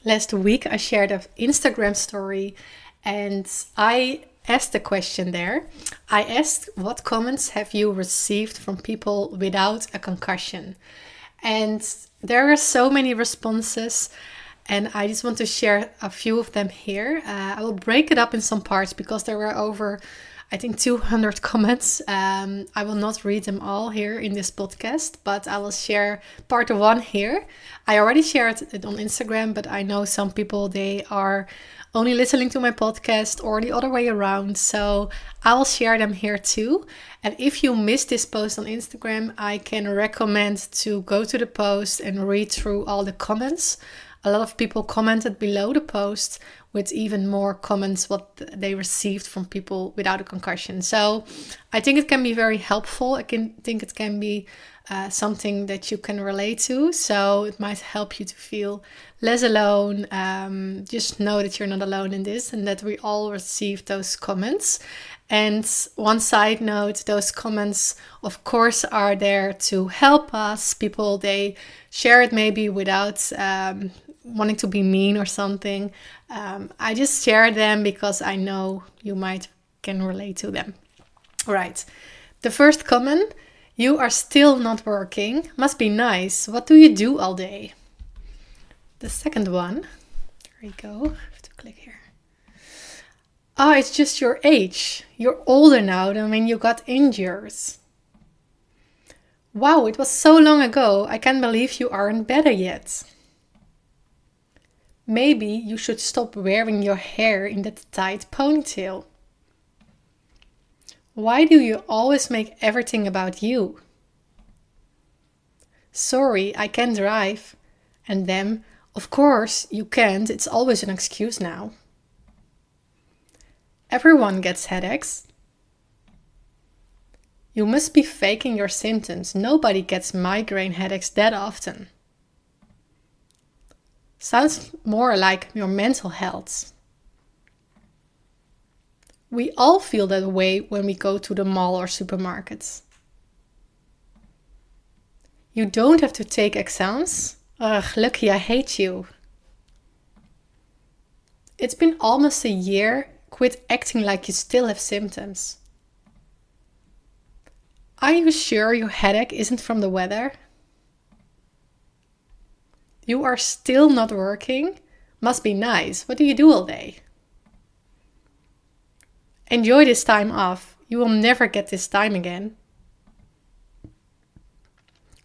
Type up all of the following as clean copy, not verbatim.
Last week I shared an Instagram story and I asked a question there. I asked, what comments have you received from people without a concussion? And there are so many responses, and I just want to share a few of them here. I will break it up in some parts because there were over, I think, 200 comments. I will not read them all here in this podcast, but I will share part one here. I already shared it on Instagram, but I know some people, they are only listening to my podcast or the other way around. So I will share them here too. And if you missed this post on Instagram, I can recommend to go to the post and read through all the comments. A lot of people commented below the post with even more comments what they received from people without a concussion. So I think it can be very helpful. I think it can be something that you can relate to. So it might help you to feel less alone. Just know that you're not alone in this and that we all receive those comments. And one side note, those comments, of course, are there to help us. People, they share it maybe without wanting to be mean or something. I just share them because I know you might can relate to them. All right. The first comment, you are still not working. Must be nice. What do you do all day? The second one, there you go. I have to click here. Oh, it's just your age. You're older now than when you got injured. Wow, it was so long ago. I can't believe you aren't better yet. Maybe you should stop wearing your hair in that tight ponytail. Why do you always make everything about you? Sorry, I can't drive. And then, of course, you can't. It's always an excuse now. Everyone gets headaches. You must be faking your symptoms. Nobody gets migraine headaches that often. Sounds more like your mental health. We all feel that way when we go to the mall or supermarkets. You don't have to take exams. Ugh, lucky, I hate you. It's been almost a year. Quit acting like you still have symptoms. Are you sure your headache isn't from the weather? You are still not working? Must be nice. What do you do all day? Enjoy this time off. You will never get this time again.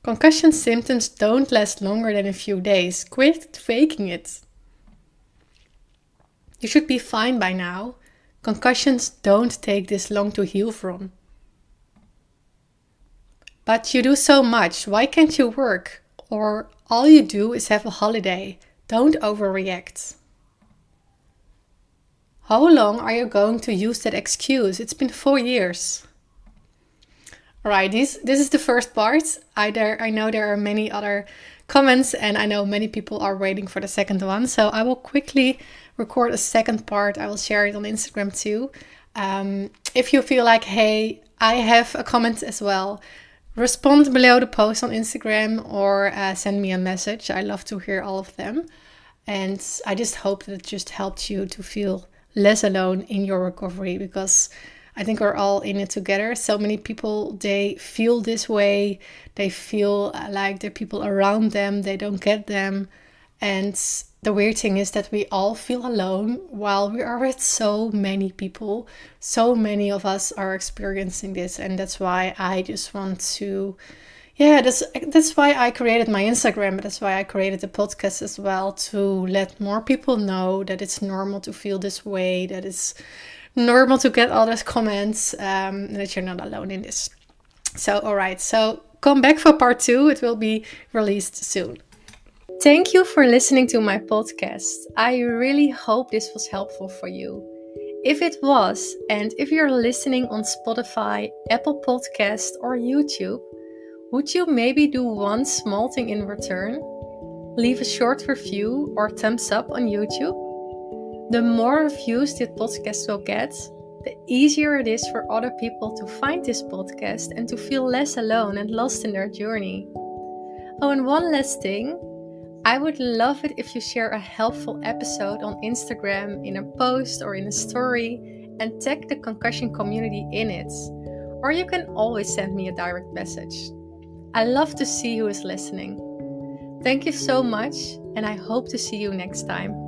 Concussion symptoms don't last longer than a few days. Quit faking it. You should be fine by now. Concussions don't take this long to heal from. But you do so much. Why can't you work? Or all you do is have a holiday. Don't overreact. How long are you going to use that excuse? It's been 4 years. Alright, this is the first part. I know there are many other comments and I know many people are waiting for the second one. So I will quickly record a second part. I will share it on Instagram too. If you feel like, hey, I have a comment as well, respond below the post on Instagram or send me a message. I love to hear all of them. And I just hope that it just helped you to feel less alone in your recovery, because I think we're all in it together. So many people, they feel this way. They feel like the people around them, they don't get them. And the weird thing is that we all feel alone while we are with so many people. So many of us are experiencing this. And that's why I just want to, that's why I created my Instagram. That's why I created the podcast as well, to let more people know that it's normal to feel this way, that it's normal to get all those comments, that you're not alone in this. So, all right. So come back for part 2. It will be released soon. Thank you for listening to my podcast. I really hope this was helpful for you. If it was, and if you're listening on Spotify, Apple Podcast, or YouTube, would you maybe do one small thing in return? Leave a short review or thumbs up on YouTube. The more reviews this podcast will get, the easier it is for other people to find this podcast and to feel less alone and lost in their journey. Oh, and one last thing. I would love it if you share a helpful episode on Instagram in a post or in a story and tag the concussion community in it. Or you can always send me a direct message. I love to see who is listening. Thank you so much, and I hope to see you next time.